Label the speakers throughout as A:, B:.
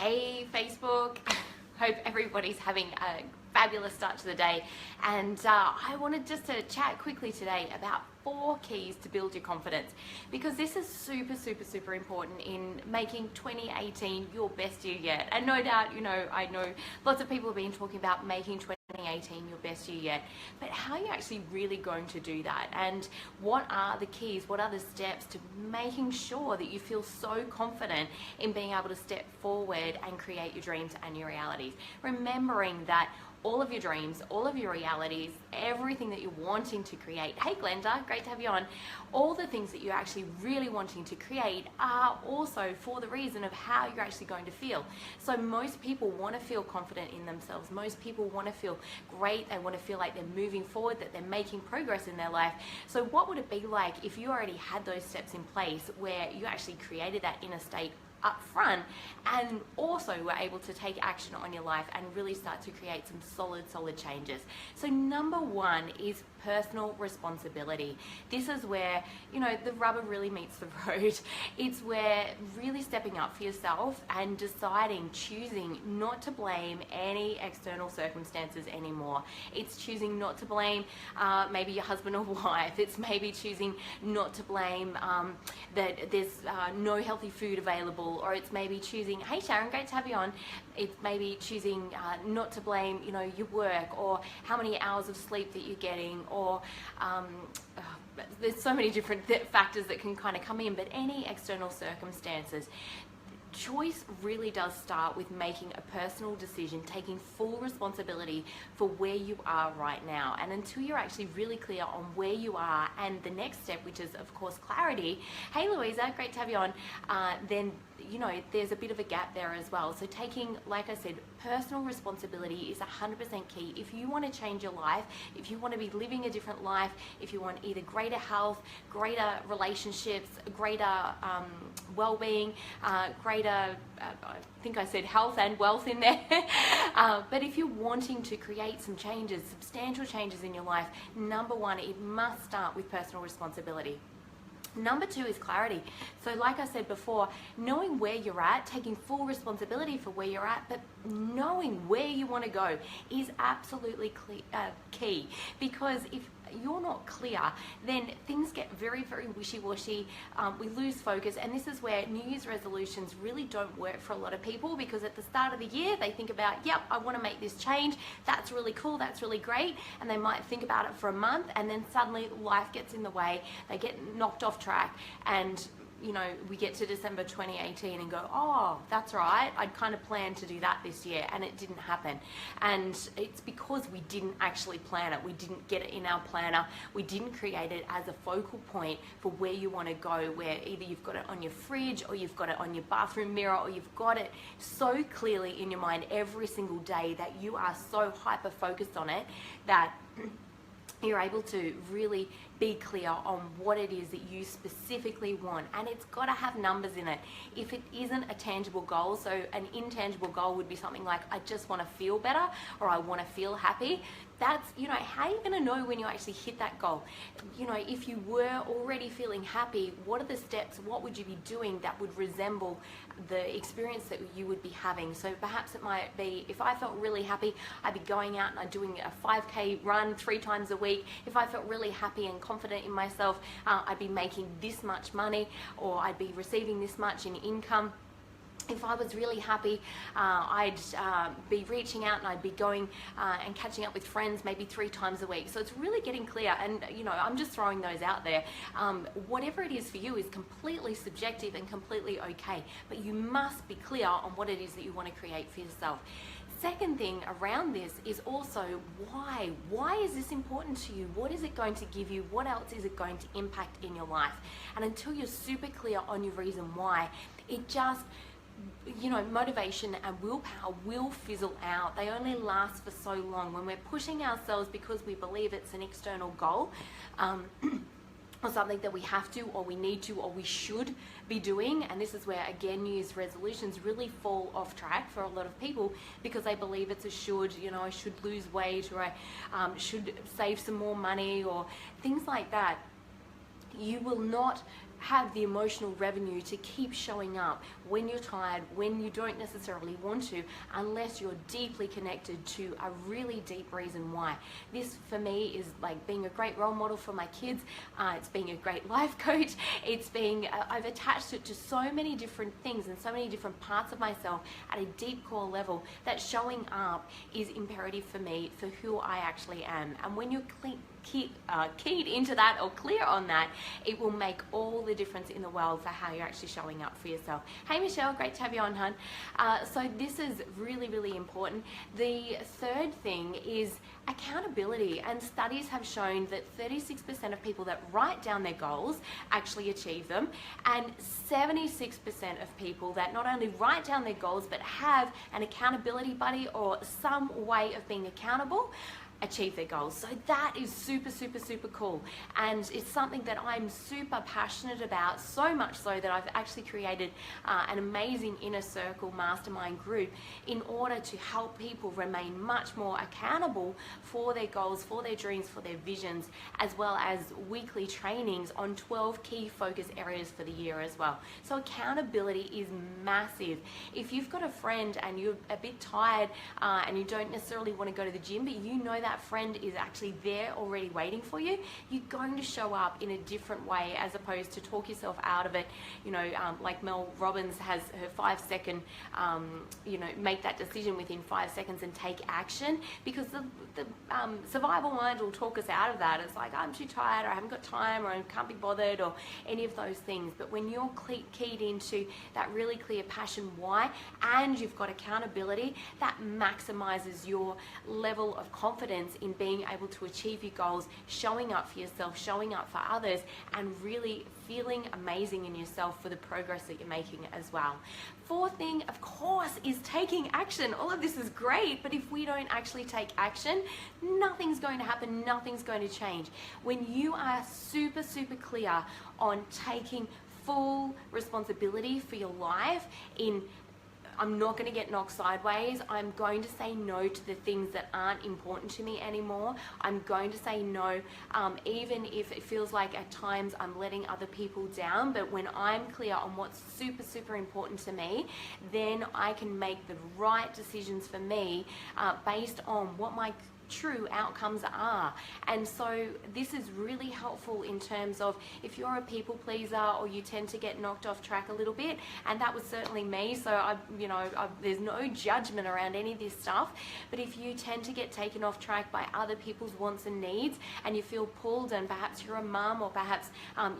A: Hey Facebook, hope everybody's having a fabulous start to the day, and I wanted just to chat quickly today about 4 keys to build your confidence, because this is super important in making 2018 your best year yet. And no doubt, I know lots of people have been talking about making 2018 your best year yet, but how are you actually really going to do that? And what are the keys, what are the steps to making sure that you feel so confident in being able to step forward and create your dreams and your realities? Remembering that all of your dreams, all of your realities, everything that you're wanting to create. Hey Glenda, great to have you on. All the things that you're actually really wanting to create are also for the reason of how you're actually going to feel. So most people want to feel confident in themselves. Most people want to feel great. They want to feel like they're moving forward, that they're making progress in their life. So what would it be like if you already had those steps in place where you actually created that inner state up front and also were able to take action on your life and really start to create some solid changes? So number 1 is personal responsibility. This is where, the rubber really meets the road. It's where really stepping up for yourself and choosing not to blame any external circumstances anymore. It's choosing not to blame maybe your husband or wife. It's maybe choosing not to blame that there's no healthy food available, or it's maybe choosing, hey Sharon, great to have you on. It's maybe choosing not to blame, your work or how many hours of sleep that you're getting, or there's so many different factors that can kind of come in, but any external circumstances. Choice really does start with making a personal decision, taking full responsibility for where you are right now. And until you're actually really clear on where you are and the next step, which is of course clarity. Hey Louisa, great to have you on. Then there's a bit of a gap there as well. So taking, like I said, personal responsibility is 100% key. If you want to change your life, if you want to be living a different life, if you want either greater health, greater relationships, greater well-being, greater, I think I said health and wealth in there. But if you're wanting to create some changes, substantial changes in your life, number 1, it must start with personal responsibility. Number 2 is clarity. So like I said before, knowing where you're at, taking full responsibility for where you're at, but knowing where you want to go is absolutely key. Because if you're not clear, then things get very wishy-washy. We lose focus, and this is where New Year's resolutions really don't work for a lot of people, because at the start of the year they think about, yep, I want to make this change, that's really cool, that's really great, and they might think about it for a month, and then suddenly life gets in the way, they get knocked off track, and we get to December 2018 and go, oh, that's right, I'd kind of planned to do that this year, and it didn't happen. And it's because we didn't actually plan it. We didn't get it in our planner. We didn't create it as a focal point for where you want to go, where either you've got it on your fridge, or you've got it on your bathroom mirror, or you've got it so clearly in your mind every single day that you are so hyper-focused on it that you're able to really be clear on what it is that you specifically want. And it's got to have numbers in it. If it isn't a tangible goal, so an intangible goal would be something like, I just want to feel better, or I want to feel happy. That's, how are you going to know when you actually hit that goal? If you were already feeling happy, what are the steps? What would you be doing that would resemble the experience that you would be having? So perhaps it might be, if I felt really happy, I'd be going out and I'm doing a 5K run 3 times a week. If I felt really happy and confident in myself, I'd be making this much money, or I'd be receiving this much in income. If I was really happy, I'd be reaching out and I'd be going and catching up with friends maybe 3 times a week. So it's really getting clear, and I'm just throwing those out there. Whatever it is for you is completely subjective and completely okay, but you must be clear on what it is that you want to create for yourself. Second thing around this is also why. Why is this important to you? What is it going to give you? What else is it going to impact in your life? And until you're super clear on your reason why, it just, motivation and willpower will fizzle out. They only last for so long. When we're pushing ourselves because we believe it's an external goal, or something that we have to, or we need to, or we should be doing. And this is where, again, New Year's resolutions really fall off track for a lot of people, because they believe it's a should, I should lose weight, or I should save some more money, or things like that. You will not have the emotional revenue to keep showing up when you're tired, when you don't necessarily want to, unless you're deeply connected to a really deep reason why. This for me is like being a great role model for my kids. It's being a great life coach. It's being, I've attached it to so many different things and so many different parts of myself at a deep core level that showing up is imperative for me, for who I actually am. And when you're keyed into that or clear on that, it will make all the difference in the world for how you're actually showing up for yourself. Hey Michelle, great to have you on, hun. So this is really, really important. The third thing is accountability, and studies have shown that 36% of people that write down their goals actually achieve them, and 76% of people that not only write down their goals but have an accountability buddy or some way of being accountable achieve their goals. So that is super, super, super cool. And it's something that I'm super passionate about, so much so that I've actually created an amazing inner circle mastermind group in order to help people remain much more accountable for their goals, for their dreams, for their visions, as well as weekly trainings on 12 key focus areas for the year as well. So accountability is massive. If you've got a friend and you're a bit tired and you don't necessarily want to go to the gym, but you know that friend is actually there already waiting for you, you're going to show up in a different way as opposed to talk yourself out of it. You know, like Mel Robbins has her 5-second, make that decision within 5 seconds and take action, because the survival mind will talk us out of that. It's like, I'm too tired, or I haven't got time, or I can't be bothered, or any of those things. But when you're keyed into that really clear passion why, and you've got accountability, that maximizes your level of confidence in being able to achieve your goals, showing up for yourself, showing up for others, and really feeling amazing in yourself for the progress that you're making as well. Fourth thing, of course, is taking action. All of this is great, but if we don't actually take action, nothing's going to happen, nothing's going to change. When you are super, super clear on taking full responsibility for your life in I'm not going to get knocked sideways. I'm going to say no to the things that aren't important to me anymore. I'm going to say no, even if it feels like at times I'm letting other people down. But when I'm clear on what's super, super important to me, then I can make the right decisions for me based on what my true outcomes are. And so this is really helpful in terms of if you're a people pleaser or you tend to get knocked off track a little bit, and that was certainly me, so there's no judgment around any of this stuff. But if you tend to get taken off track by other people's wants and needs, and you feel pulled, and perhaps you're a mum, or perhaps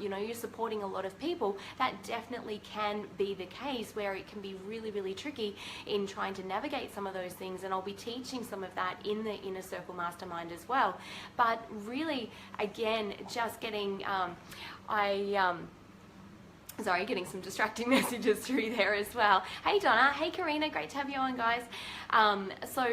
A: you're supporting a lot of people, that definitely can be the case, where it can be really, really tricky in trying to navigate some of those things. And I'll be teaching some of that in the Inner Circle Mastermind as well. But really, again, just getting getting some distracting messages through there as well. Hey Donna, hey Karina, great to have you on, guys. So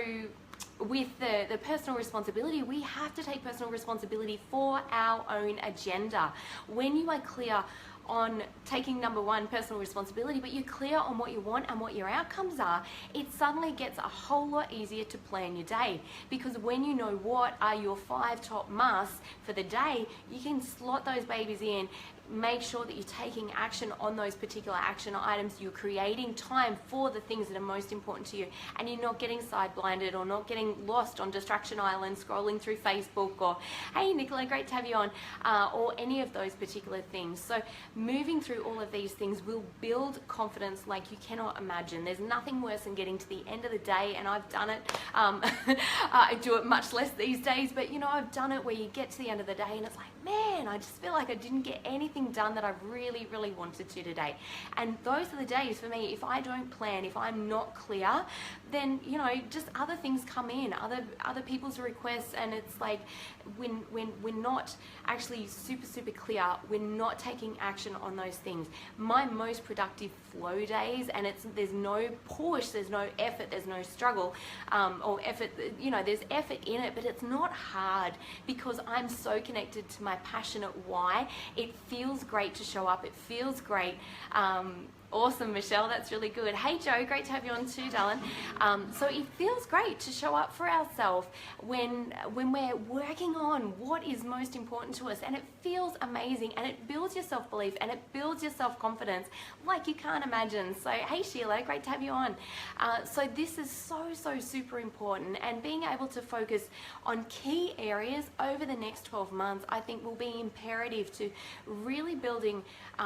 A: with the personal responsibility, we have to take personal responsibility for our own agenda. When you are clear on taking number one, personal responsibility, but you're clear on what you want and what your outcomes are, it suddenly gets a whole lot easier to plan your day. Because when you know what are your 5 top musts for the day, you can slot those babies in, make sure that you're taking action on those particular action items. You're creating time for the things that are most important to you, and you're not getting side blinded or not getting lost on distraction island scrolling through Facebook, or hey Nicola, great to have you on, or any of those particular things. So moving through all of these things will build confidence like you cannot imagine. There's nothing worse than getting to the end of the day, and I've done it. I do it much less these days, but I've done it, where you get to the end of the day and it's like, man, I just feel like I didn't get anything done that I really, really wanted to today. And those are the days for me, if I don't plan, if I'm not clear, then just other things come in, other people's requests, and it's like when we're not actually super, super clear, we're not taking action on those things. My most productive flow days, and there's no push, there's no effort, there's no struggle or effort, there's effort in it, but it's not hard, because I'm so connected to my passionate why. It feels great to show up, it feels great Awesome, Michelle. That's really good. Hey, Joe, great to have you on too, darling. So it feels great to show up for ourselves when we're working on what is most important to us, and it feels amazing, and it builds your self-belief, and it builds your self-confidence like you can't imagine. So, hey, Sheila, great to have you on. So this is so super important, and being able to focus on key areas over the next 12 months, I think will be imperative to really building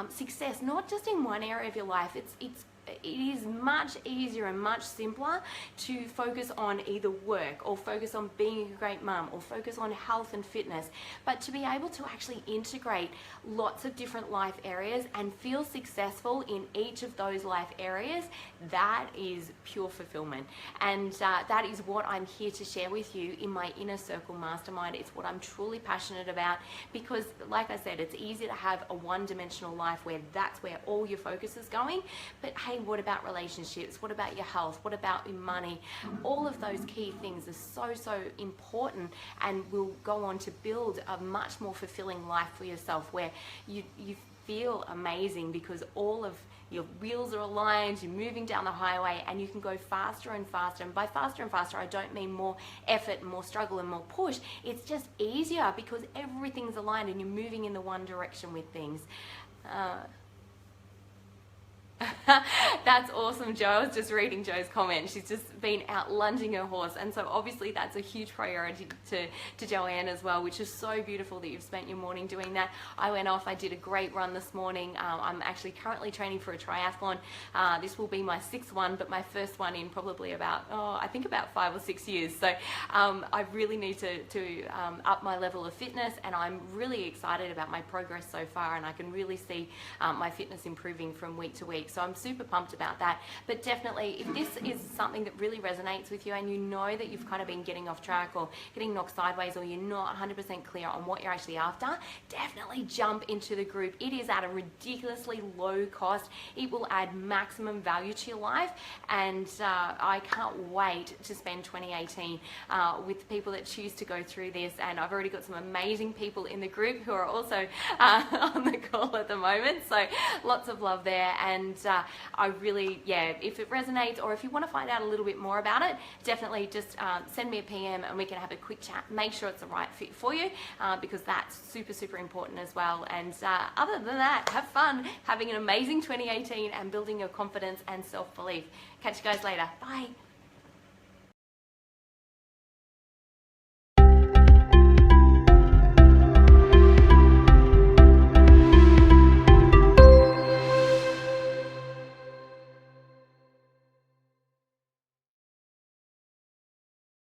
A: success, not just in one area of your life. It is much easier and much simpler to focus on either work or focus on being a great mum or focus on health and fitness, but to be able to actually integrate lots of different life areas and feel successful in each of those life areas, that is pure fulfillment. And that is what I'm here to share with you in my Inner Circle Mastermind. It's what I'm truly passionate about, because like I said, it's easy to have a one-dimensional life where that's where all your focus is going. But hey, what about relationships? What about your health? What about your money? All of those key things are so important, and will go on to build a much more fulfilling life for yourself, where you feel amazing because all of your wheels are aligned, you're moving down the highway, and you can go faster and faster. And by faster and faster, I don't mean more effort, more struggle, and more push. It's just easier because everything's aligned and you're moving in the one direction with things. That's awesome, Joe. I was just reading Joe's comment. She's just been out lunging her horse, and so obviously that's a huge priority to Joanne as well, which is so beautiful that you've spent your morning doing that. I went off, I did a great run this morning. I'm actually currently training for a triathlon. This will be my 6th one, but my first one in probably about, I think about 5 or 6 years. So I really need to up my level of fitness, and I'm really excited about my progress so far, and I can really see my fitness improving from week to week. So I'm super pumped about that. But definitely, if this is something that really resonates with you, and you know that you've kind of been getting off track or getting knocked sideways, or you're not 100% clear on what you're actually after, definitely jump into the group. It is at a ridiculously low cost. It will add maximum value to your life, and I can't wait to spend 2018 with people that choose to go through this. And I've already got some amazing people in the group who are also on the call at the moment. So lots of love there. And I really, if it resonates, or if you want to find out a little bit more about it, definitely just send me a PM and we can have a quick chat. Make sure it's the right fit for you, because that's super important as well. And other than that, have fun having an amazing 2018 and building your confidence and self-belief. Catch you guys later. Bye.